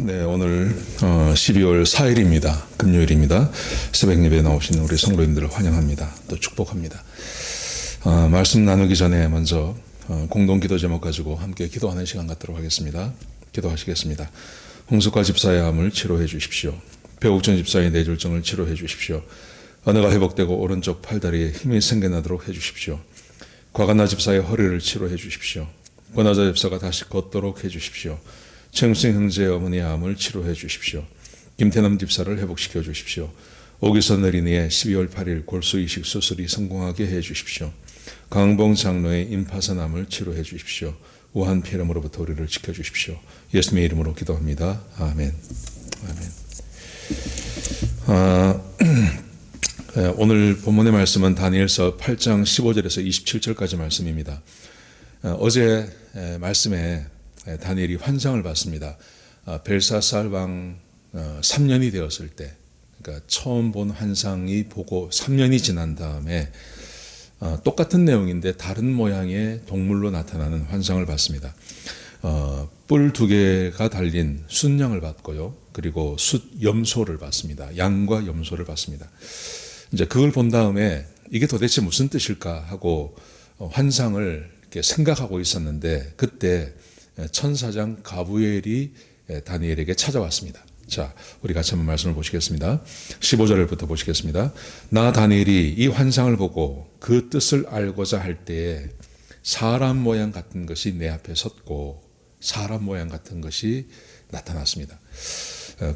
네, 오늘 12월 4일입니다. 금요일입니다. 새벽 예배에 나오시는 우리 성도님들을 환영합니다. 또 축복합니다. 말씀 나누기 전에 먼저 공동 기도 제목 가지고 함께 기도하는 시간 갖도록 하겠습니다. 기도하시겠습니다. 홍석화 집사의 암을 치료해 주십시오. 배옥전 집사의 뇌졸중을 치료해 주십시오. 언어가 회복되고 오른쪽 팔다리에 힘이 생겨나도록 해 주십시오. 과간나 집사의 허리를 치료해 주십시오. 권하자 집사가 다시 걷도록 해 주십시오. 최영승 형제의 어머니의 암을 치료해 주십시오. 김태남 집사를 회복시켜 주십시오. 오기선 어린이의 12월 8일 골수 이식 수술이 성공하게 해 주십시오. 강봉 장로의 임파선암을 치료해 주십시오. 우한 폐렴으로부터 우리를 지켜 주십시오. 예수님의 이름으로 기도합니다. 아멘. 아멘. 오늘 본문의 말씀은 다니엘서 8장 15절에서 27절까지 말씀입니다. 어제 말씀에 다니엘이 환상을 봤습니다. 벨사살 왕 3년이 되었을 때, 그러니까 처음 본 환상이 보고 3년이 지난 다음에 똑같은 내용인데 다른 모양의 동물로 나타나는 환상을 봤습니다. 뿔 2개가 달린 숫양을 봤고요. 그리고 염소를 봤습니다. 양과 염소를 봤습니다. 이제 그걸 본 다음에 이게 도대체 무슨 뜻일까 하고 환상을 이렇게 생각하고 있었는데 그때 천사장 가브리엘이 다니엘에게 찾아왔습니다. 자, 우리 같이 한번 말씀을 보시겠습니다. 15절부터 보시겠습니다. 나 다니엘이 이 환상을 보고 그 뜻을 알고자 할 때에 사람 모양 같은 것이 내 앞에 섰고 사람 모양 같은 것이 나타났습니다.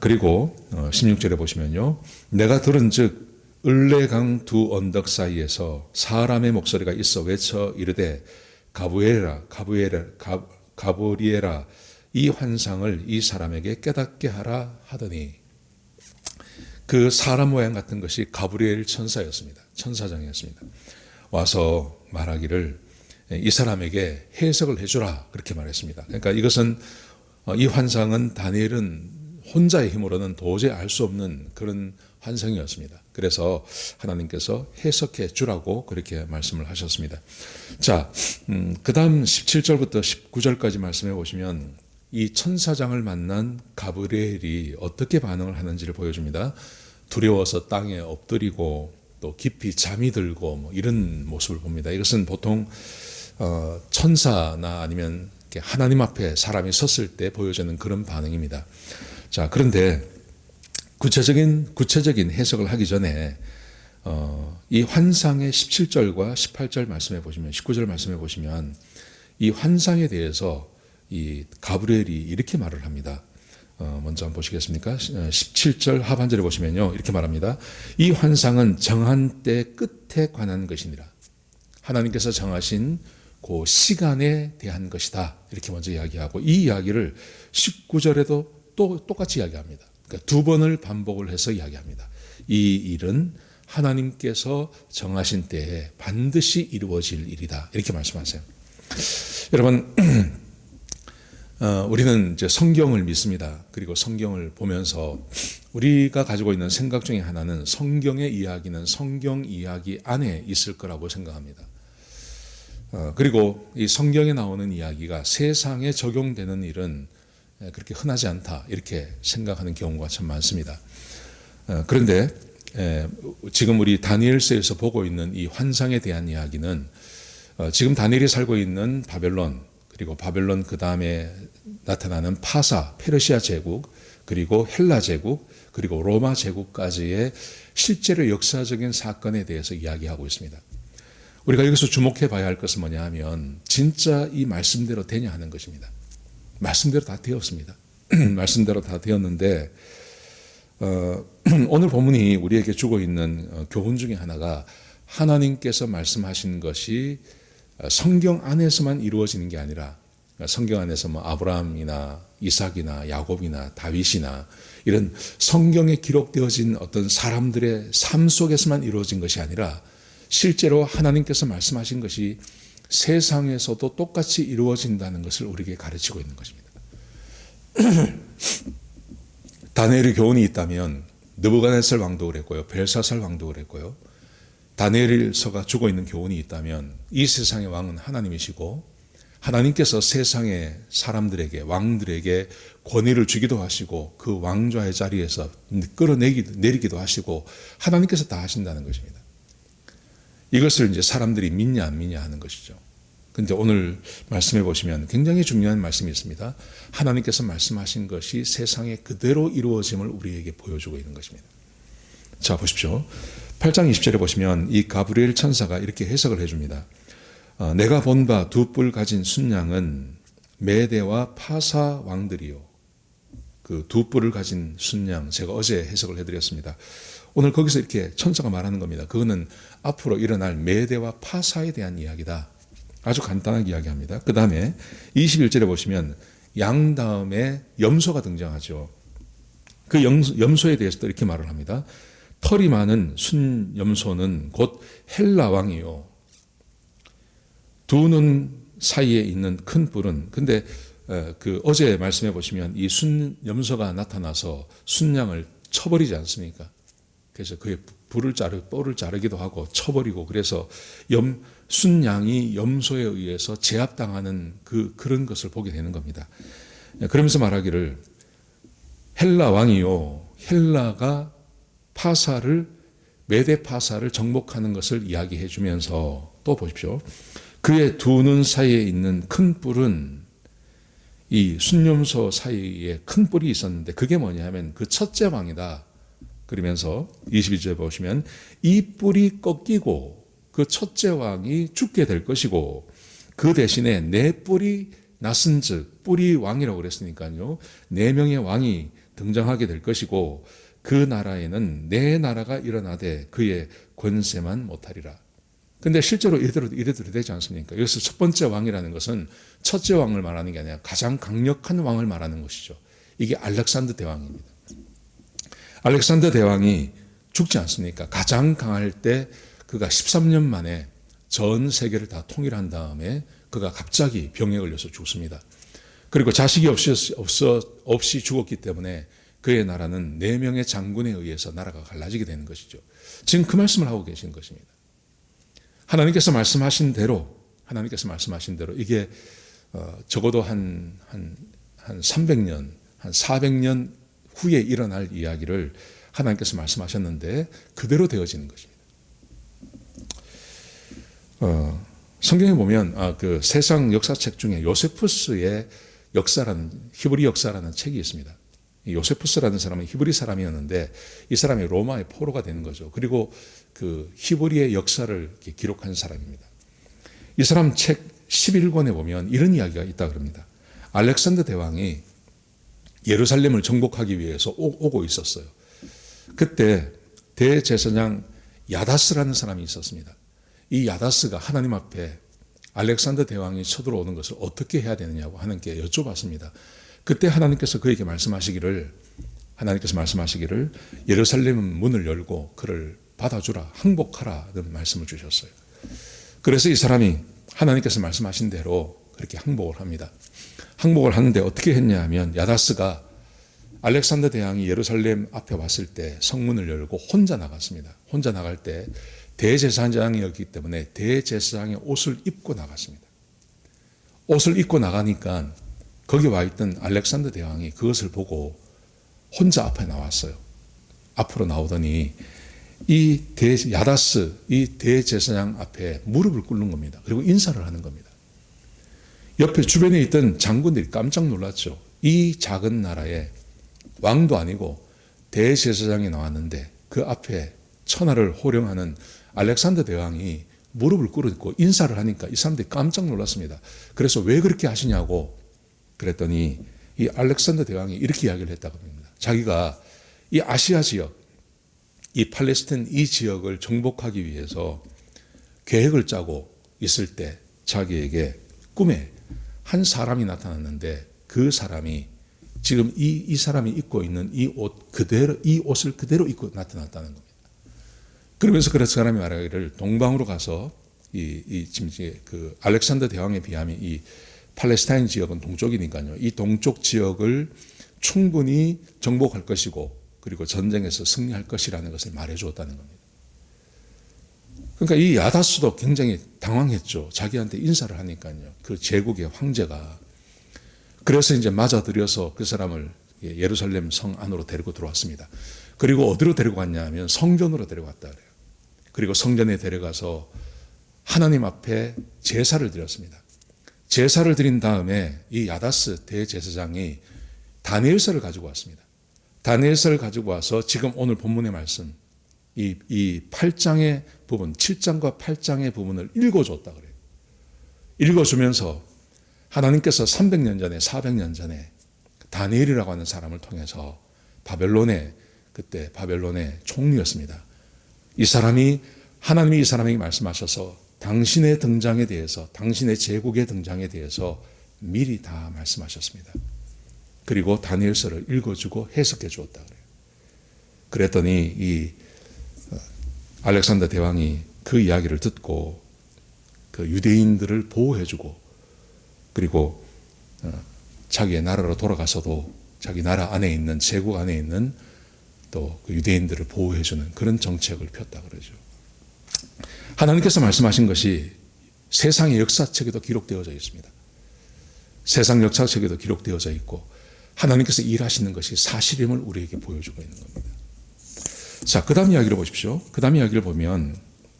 그리고 16절에 보시면요. 내가 들은즉 을레강 두 언덕 사이에서 사람의 목소리가 있어 외쳐 이르되 가브리엘아 이 환상을 이 사람에게 깨닫게 하라 하더니 그 사람 모양 같은 것이 가브리엘 천사였습니다. 천사장이었습니다. 와서 말하기를 이 사람에게 해석을 해주라 그렇게 말했습니다. 그러니까 이것은 이 환상은 다니엘은 혼자의 힘으로는 도저히 알 수 없는 그런 환상이었습니다. 그래서 하나님께서 해석해 주라고 그렇게 말씀을 하셨습니다. 자, 그 다음 17절부터 19절까지 말씀해 보시면 이 천사장을 만난 가브리엘이 어떻게 반응을 하는지를 보여줍니다. 두려워서 땅에 엎드리고 또 깊이 잠이 들고 뭐 이런 모습을 봅니다. 이것은 보통 천사나 아니면 하나님 앞에 사람이 섰을 때 보여지는 그런 반응입니다. 자, 그런데 구체적인 해석을 하기 전에 이 환상의 17절과 18절 말씀해 보시면 19절 말씀해 보시면 이 환상에 대해서 이 가브리엘이 이렇게 말을 합니다. 먼저 한번 보시겠습니까? 17절 하반절에 보시면요. 이렇게 말합니다. 이 환상은 정한 때 끝에 관한 것이니라. 하나님께서 정하신 그 시간에 대한 것이다. 이렇게 먼저 이야기하고 이 이야기를 19절에도 또 똑같이 이야기합니다. 그러니까 2번을 반복을 해서 이야기합니다. 이 일은 하나님께서 정하신 때에 반드시 이루어질 일이다. 이렇게 말씀하세요. 여러분, 우리는 이제 성경을 믿습니다. 그리고 성경을 보면서 우리가 가지고 있는 생각 중에 하나는 성경의 이야기는 성경 이야기 안에 있을 거라고 생각합니다. 그리고 이 성경에 나오는 이야기가 세상에 적용되는 일은 그렇게 흔하지 않다 이렇게 생각하는 경우가 참 많습니다. 그런데 지금 우리 다니엘서에서 보고 있는 이 환상에 대한 이야기는 지금 다니엘이 살고 있는 바벨론 그리고 바벨론 그 다음에 나타나는 파사 페르시아 제국 그리고 헬라 제국 그리고 로마 제국까지의 실제로 역사적인 사건에 대해서 이야기하고 있습니다. 우리가 여기서 주목해 봐야 할 것은 뭐냐 하면 진짜 이 말씀대로 되냐 하는 것입니다. 말씀대로 다 되었습니다. 말씀대로 다 되었는데 오늘 본문이 우리에게 주고 있는 교훈 중에 하나가 하나님께서 말씀하신 것이 성경 안에서만 이루어지는 게 아니라 성경 안에서 뭐 아브라함이나 이삭이나 야곱이나 다윗이나 이런 성경에 기록되어진 어떤 사람들의 삶 속에서만 이루어진 것이 아니라 실제로 하나님께서 말씀하신 것이 세상에서도 똑같이 이루어진다는 것을 우리에게 가르치고 있는 것입니다. 다니엘의 교훈이 있다면 느부갓네살 왕도 그랬고요. 벨사살 왕도 그랬고요. 다니엘서가 주고 있는 교훈이 있다면 이 세상의 왕은 하나님이시고 하나님께서 세상의 사람들에게, 왕들에게 권위를 주기도 하시고 그 왕좌의 자리에서 끌어내리기도 하시고 하나님께서 다 하신다는 것입니다. 이것을 이제 사람들이 믿냐 안 믿냐 하는 것이죠. 그런데 오늘 말씀해 보시면 굉장히 중요한 말씀이 있습니다. 하나님께서 말씀하신 것이 세상에 그대로 이루어짐을 우리에게 보여주고 있는 것입니다. 자, 보십시오. 8장 20절에 보시면 이 가브리엘 천사가 이렇게 해석을 해줍니다. 내가 본 바 두 뿔 가진 순양은 메대와 파사 왕들이요. 그 두 뿔을 가진 순양, 제가 어제 해석을 해드렸습니다. 오늘 거기서 이렇게 천사가 말하는 겁니다. 그거는 앞으로 일어날 메대와 파사에 대한 이야기다. 아주 간단하게 이야기합니다. 그 다음에 21절에 보시면 양 다음에 염소가 등장하죠. 그 염소에 대해서도 이렇게 말을 합니다. 털이 많은 순염소는 곧 헬라 왕이요. 두 눈 사이에 있는 큰 뿔은, 근데 그 어제 말씀해 보시면 이 순염소가 나타나서 순양을 쳐버리지 않습니까? 그래서 그의 뿔을 자르기도 하고 쳐버리고, 그래서 순양이 염소에 의해서 제압당하는 그런 것을 보게 되는 겁니다. 그러면서 말하기를 헬라 왕이요, 헬라가 메대 파사를 정복하는 것을 이야기해 주면서 또 보십시오. 그의 두 눈 사이에 있는 큰 뿔은, 이 순염소 사이에 큰 뿔이 있었는데 그게 뭐냐 하면 그 첫째 왕이다. 그러면서 22절에 보시면 이 뿔이 꺾이고 그 첫째 왕이 죽게 될 것이고 그 대신에 네 뿔이 났은즉, 뿔이 왕이라고 그랬으니까요, 네 명의 왕이 등장하게 될 것이고 그 나라에는 네 나라가 일어나되 그의 권세만 못하리라. 근데 실제로 이래도 되지 않습니까? 여기서 첫 번째 왕이라는 것은 첫째 왕을 말하는 게 아니라 가장 강력한 왕을 말하는 것이죠. 이게 알렉산더 대왕입니다. 알렉산더 대왕이 죽지 않습니까? 가장 강할 때 그가 13년 만에 전 세계를 다 통일한 다음에 그가 갑자기 병에 걸려서 죽습니다. 그리고 자식이 없이 죽었기 때문에 그의 나라는 4명의 장군에 의해서 나라가 갈라지게 되는 것이죠. 지금 그 말씀을 하고 계신 것입니다. 하나님께서 말씀하신 대로 이게 적어도 한 300년, 한 400년 후에 일어날 이야기를 하나님께서 말씀하셨는데 그대로 되어지는 것입니다. 성경에 보면 그 세상 역사책 중에 요세푸스의 히브리 역사라는 책이 있습니다. 요세푸스라는 사람은 히브리 사람이었는데 이 사람이 로마의 포로가 되는 거죠. 그리고 그 히브리의 역사를 기록한 사람입니다. 이 사람 책 11권에 보면 이런 이야기가 있다 그럽니다. 알렉산더 대왕이 예루살렘을 정복하기 위해서 오고 있었어요. 그때 대제사장 야다스라는 사람이 있었습니다. 이 야다스가 하나님 앞에 알렉산더 대왕이 쳐들어오는 것을 어떻게 해야 되느냐고 하나님께 여쭤봤습니다. 그때 하나님께서 그에게 말씀하시기를 예루살렘 문을 열고 그를 받아주라, 항복하라는 말씀을 주셨어요. 그래서 이 사람이 하나님께서 말씀하신 대로 그렇게 항복을 합니다. 항복을 하는데 어떻게 했냐 하면 야다스가 알렉산더 대왕이 예루살렘 앞에 왔을 때 성문을 열고 혼자 나갔습니다. 혼자 나갈 때 대제사장이었기 때문에 대제사장의 옷을 입고 나갔습니다. 옷을 입고 나가니까 거기 와 있던 알렉산더 대왕이 그것을 보고 혼자 앞에 나왔어요. 앞으로 나오더니 이 대제사장 앞에 무릎을 꿇는 겁니다. 그리고 인사를 하는 겁니다. 옆에 주변에 있던 장군들이 깜짝 놀랐죠. 이 작은 나라에 왕도 아니고 대제사장이 나왔는데 그 앞에 천하를 호령하는 알렉산더 대왕이 무릎을 꿇고 인사를 하니까 이 사람들이 깜짝 놀랐습니다. 그래서 왜 그렇게 하시냐고 그랬더니 이 알렉산더 대왕이 이렇게 이야기를 했다고 합니다. 자기가 이 아시아 지역, 이 팔레스타인 이 지역을 정복하기 위해서 계획을 짜고 있을 때 자기에게 꿈에 한 사람이 나타났는데 그 사람이 지금 이 사람이 입고 있는 이 옷을 그대로 입고 나타났다는 겁니다. 그러면서 그 사람이 말하기를 동방으로 가서 지금 그 알렉산더 대왕에 비하면 이 팔레스타인 지역은 동쪽이니까요. 이 동쪽 지역을 충분히 정복할 것이고 그리고 전쟁에서 승리할 것이라는 것을 말해 주었다는 겁니다. 그러니까 이 야다스도 굉장히 당황했죠. 자기한테 인사를 하니까요. 그 제국의 황제가. 그래서 이제 맞아들여서 그 사람을 예루살렘 성 안으로 데리고 들어왔습니다. 그리고 어디로 데리고 갔냐 하면 성전으로 데려갔다 그래요. 그리고 성전에 데려가서 하나님 앞에 제사를 드렸습니다. 제사를 드린 다음에 이 야다스 대제사장이 다니엘서를 가지고 왔습니다. 다니엘서를 가지고 와서 지금 오늘 본문의 말씀, 이 8장의 부분, 7장과 8장의 부분을 읽어줬다 그래요. 읽어주면서 하나님께서 300년 전에, 400년 전에 다니엘이라고 하는 사람을 통해서 그때 바벨론의 총리였습니다. 이 사람이, 하나님이 이 사람에게 말씀하셔서 당신의 등장에 대해서, 당신의 제국의 등장에 대해서 미리 다 말씀하셨습니다. 그리고 다니엘서를 읽어주고 해석해 주었다 그래요. 그랬더니 이 알렉산더 대왕이 그 이야기를 듣고 그 유대인들을 보호해주고, 그리고 자기의 나라로 돌아가서도 자기 나라 안에 있는, 제국 안에 있는 또 그 유대인들을 보호해주는 그런 정책을 폈다 그러죠. 하나님께서 말씀하신 것이 세상의 역사책에도 기록되어져 있습니다. 세상 역사책에도 기록되어져 있고 하나님께서 일하시는 것이 사실임을 우리에게 보여주고 있는 겁니다. 자, 그 다음 이야기를 보십시오. 그 다음 이야기를 보면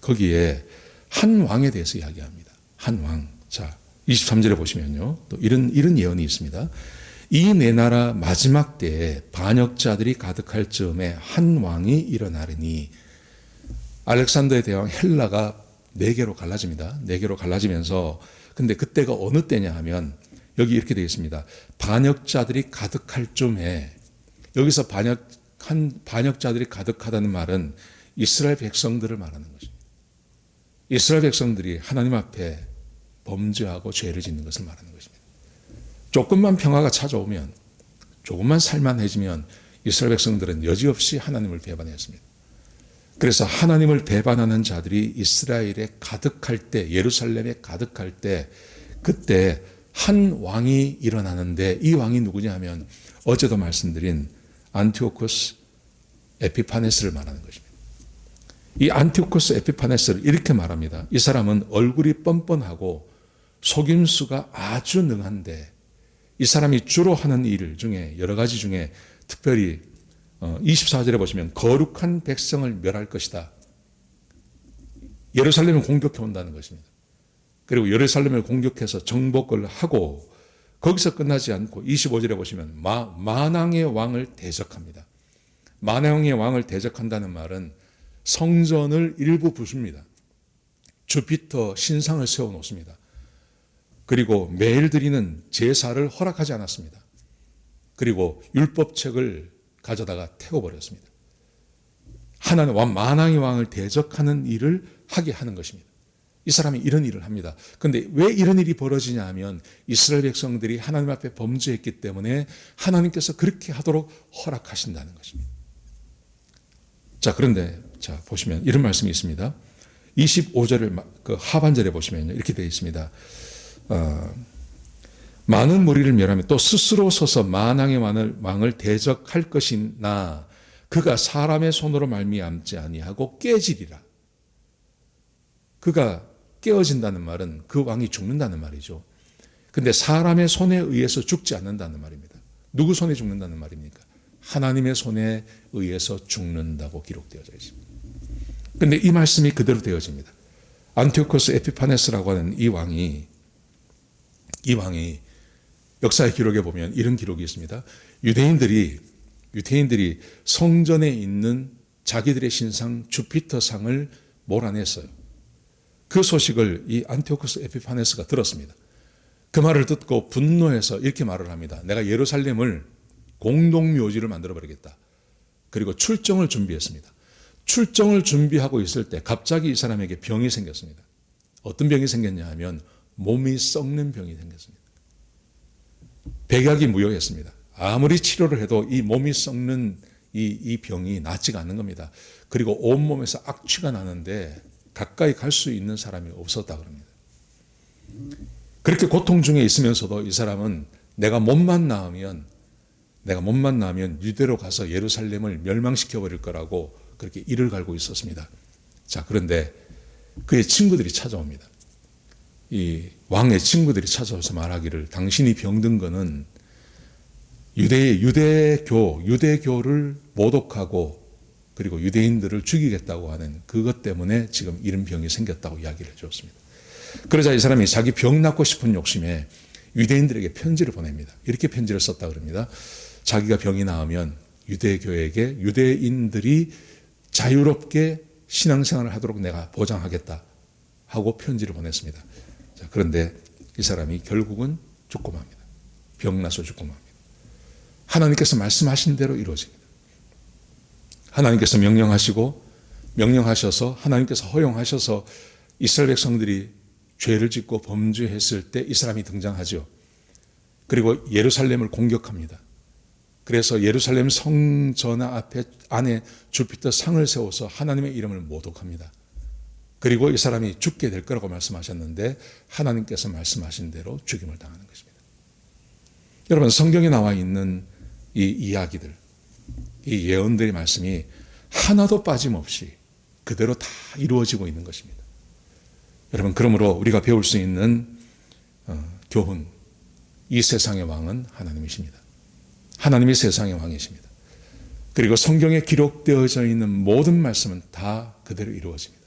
거기에 한 왕에 대해서 이야기합니다. 한 왕. 자, 23절에 보시면요. 또 이런 예언이 있습니다. 이 내 나라 마지막 때에 반역자들이 가득할 즈음에 한 왕이 일어나리니, 알렉산더의 대왕 헬라가 4개로 갈라집니다. 4개로 갈라지면서, 근데 그때가 어느 때냐 하면 여기 이렇게 되어 있습니다. 반역자들이 가득할 즈음에, 여기서 반역자들이 가득하다는 말은 이스라엘 백성들을 말하는 것입니다. 이스라엘 백성들이 하나님 앞에 범죄하고 죄를 짓는 것을 말하는 것입니다. 조금만 평화가 찾아오면, 조금만 살만해지면 이스라엘 백성들은 여지없이 하나님을 배반했습니다. 그래서 하나님을 배반하는 자들이 이스라엘에 가득할 때, 예루살렘에 가득할 때, 그때 한 왕이 일어나는데, 이 왕이 누구냐 하면 어제도 말씀드린 안티오코스 에피파네스를 말하는 것입니다. 이 안티오코스 에피파네스를 이렇게 말합니다. 이 사람은 얼굴이 뻔뻔하고 속임수가 아주 능한데, 이 사람이 주로 하는 일 중에, 여러 가지 중에 특별히 24절에 보시면 거룩한 백성을 멸할 것이다. 예루살렘을 공격해 온다는 것입니다. 그리고 예루살렘을 공격해서 정복을 하고, 거기서 끝나지 않고 25절에 보시면 만왕의 왕을 대적합니다. 만왕의 왕을 대적한다는 말은 성전을 일부 부숩니다. 주피터 신상을 세워놓습니다. 그리고 매일 드리는 제사를 허락하지 않았습니다. 그리고 율법책을 가져다가 태워버렸습니다. 하나는 만왕의 왕을 대적하는 일을 하게 하는 것입니다. 이 사람이 이런 일을 합니다. 그런데 왜 이런 일이 벌어지냐 하면 이스라엘 백성들이 하나님 앞에 범죄했기 때문에 하나님께서 그렇게 하도록 허락하신다는 것입니다. 자, 그런데 자 보시면 이런 말씀이 있습니다. 25절을 그 하반절에 보시면 이렇게 되어 있습니다. 많은 무리를 멸하며 또 스스로 서서 만왕의 왕을 대적할 것이나 그가 사람의 손으로 말미암지 아니하고 깨지리라. 그가 깨어진다는 말은 그 왕이 죽는다는 말이죠. 근데 사람의 손에 의해서 죽지 않는다는 말입니다. 누구 손에 죽는다는 말입니까? 하나님의 손에 의해서 죽는다고 기록되어져 있습니다. 근데 이 말씀이 그대로 되어집니다. 안티오코스 에피파네스라고 하는 이 왕이 역사의 기록에 보면 이런 기록이 있습니다. 유대인들이 성전에 있는 자기들의 신상 주피터상을 몰아냈어요. 그 소식을 이 안티오코스 에피파네스가 들었습니다. 그 말을 듣고 분노해서 이렇게 말을 합니다. 내가 예루살렘을 공동묘지를 만들어버리겠다. 그리고 출정을 준비했습니다. 출정을 준비하고 있을 때 갑자기 이 사람에게 병이 생겼습니다. 어떤 병이 생겼냐 하면 몸이 썩는 병이 생겼습니다. 백약이 무효했습니다. 아무리 치료를 해도 이 몸이 썩는 이 병이 낫지가 않는 겁니다. 그리고 온몸에서 악취가 나는데 가까이 갈 수 있는 사람이 없었다 그럽니다. 그렇게 고통 중에 있으면서도 이 사람은 내가 몸만 나으면 유대로 가서 예루살렘을 멸망시켜 버릴 거라고 그렇게 이를 갈고 있었습니다. 자, 그런데 그의 친구들이 찾아옵니다. 이 왕의 친구들이 찾아와서 말하기를 당신이 병든 거는 유대교를 모독하고 그리고 유대인들을 죽이겠다고 하는 그것 때문에 지금 이런 병이 생겼다고 이야기를 해줬습니다. 그러자 이 사람이 자기 병 낫고 싶은 욕심에 유대인들에게 편지를 보냅니다. 이렇게 편지를 썼다 그럽니다. 자기가 병이 나으면 유대교에게 유대인들이 자유롭게 신앙생활을 하도록 내가 보장하겠다 하고 편지를 보냈습니다. 자, 그런데 이 사람이 결국은 죽고 맙니다. 병나서 죽고 맙니다. 하나님께서 말씀하신 대로 이루어집니다. 하나님께서 명령하셔서 하나님께서 허용하셔서 이스라엘 백성들이 죄를 짓고 범죄했을 때 이 사람이 등장하죠. 그리고 예루살렘을 공격합니다. 그래서 예루살렘 성전화 안에 주피터 상을 세워서 하나님의 이름을 모독합니다. 그리고 이 사람이 죽게 될 거라고 말씀하셨는데 하나님께서 말씀하신 대로 죽임을 당하는 것입니다. 여러분, 성경에 나와 있는 이 이야기들, 이 예언들의 말씀이 하나도 빠짐없이 그대로 다 이루어지고 있는 것입니다. 여러분, 그러므로 우리가 배울 수 있는 교훈, 이 세상의 왕은 하나님이십니다. 하나님이 세상의 왕이십니다. 그리고 성경에 기록되어져 있는 모든 말씀은 다 그대로 이루어집니다.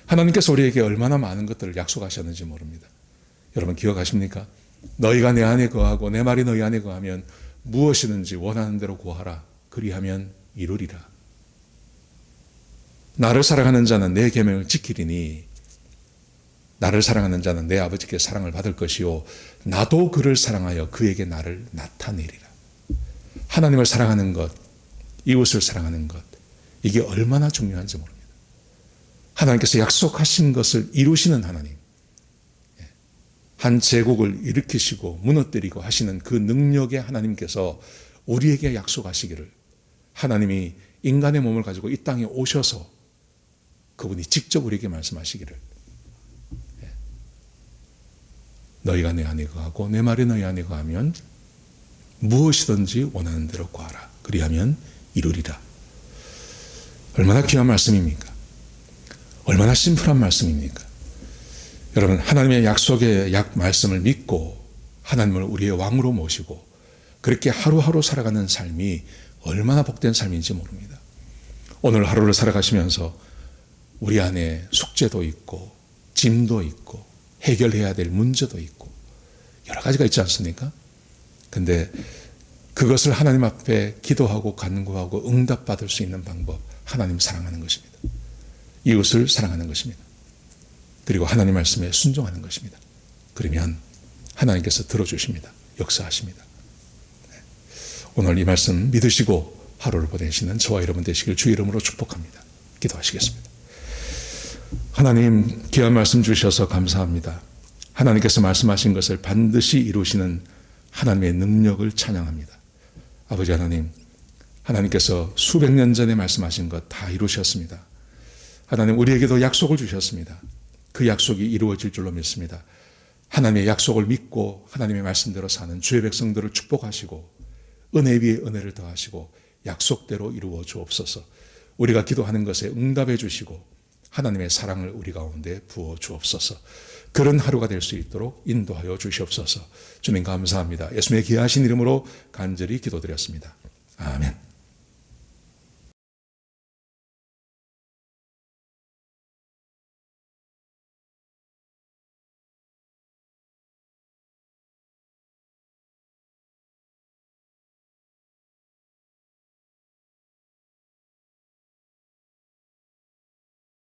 하나님께서 우리에게 얼마나 많은 것들을 약속하셨는지 모릅니다. 여러분 기억하십니까? 너희가 내 안에 거하고 내 말이 너희 안에 거하면 무엇이든지 원하는 대로 구하라. 그리하면 이루리라. 나를 사랑하는 자는 내 계명을 지키리니 나를 사랑하는 자는 내 아버지께 사랑을 받을 것이요 나도 그를 사랑하여 그에게 나를 나타내리라. 하나님을 사랑하는 것, 이웃을 사랑하는 것, 이게 얼마나 중요한지 모릅니다. 하나님께서 약속하신 것을 이루시는 하나님, 한 제국을 일으키시고 무너뜨리고 하시는 그 능력의 하나님께서 우리에게 약속하시기를, 하나님이 인간의 몸을 가지고 이 땅에 오셔서 그분이 직접 우리에게 말씀하시기를, 너희가 내 안에 거하고 내 말이 너희 안에 거하면 무엇이든지 원하는 대로 구하라. 그리하면 이루리라. 얼마나 귀한 말씀입니까? 얼마나 심플한 말씀입니까? 여러분, 하나님의 약속의 말씀을 믿고 하나님을 우리의 왕으로 모시고 그렇게 하루하루 살아가는 삶이 얼마나 복된 삶인지 모릅니다. 오늘 하루를 살아가시면서 우리 안에 숙제도 있고 짐도 있고 해결해야 될 문제도 있고 여러 가지가 있지 않습니까? 근데 그것을 하나님 앞에 기도하고 간구하고 응답받을 수 있는 방법, 하나님 사랑하는 것입니다. 이웃을 사랑하는 것입니다. 그리고 하나님 말씀에 순종하는 것입니다. 그러면 하나님께서 들어주십니다. 역사하십니다. 오늘 이 말씀 믿으시고 하루를 보내시는 저와 여러분 되시길 주 이름으로 축복합니다. 기도하시겠습니다. 하나님, 귀한 말씀 주셔서 감사합니다. 하나님께서 말씀하신 것을 반드시 이루시는 하나님의 능력을 찬양합니다. 아버지 하나님, 하나님께서 수백 년 전에 말씀하신 것 다 이루셨습니다. 하나님, 우리에게도 약속을 주셨습니다. 그 약속이 이루어질 줄로 믿습니다. 하나님의 약속을 믿고 하나님의 말씀대로 사는 주의 백성들을 축복하시고 은혜 위에 은혜를 더하시고 약속대로 이루어 주옵소서. 우리가 기도하는 것에 응답해 주시고 하나님의 사랑을 우리 가운데 부어 주옵소서. 그런 하루가 될 수 있도록 인도하여 주시옵소서. 주님 감사합니다. 예수님의 귀하신 이름으로 간절히 기도드렸습니다. 아멘.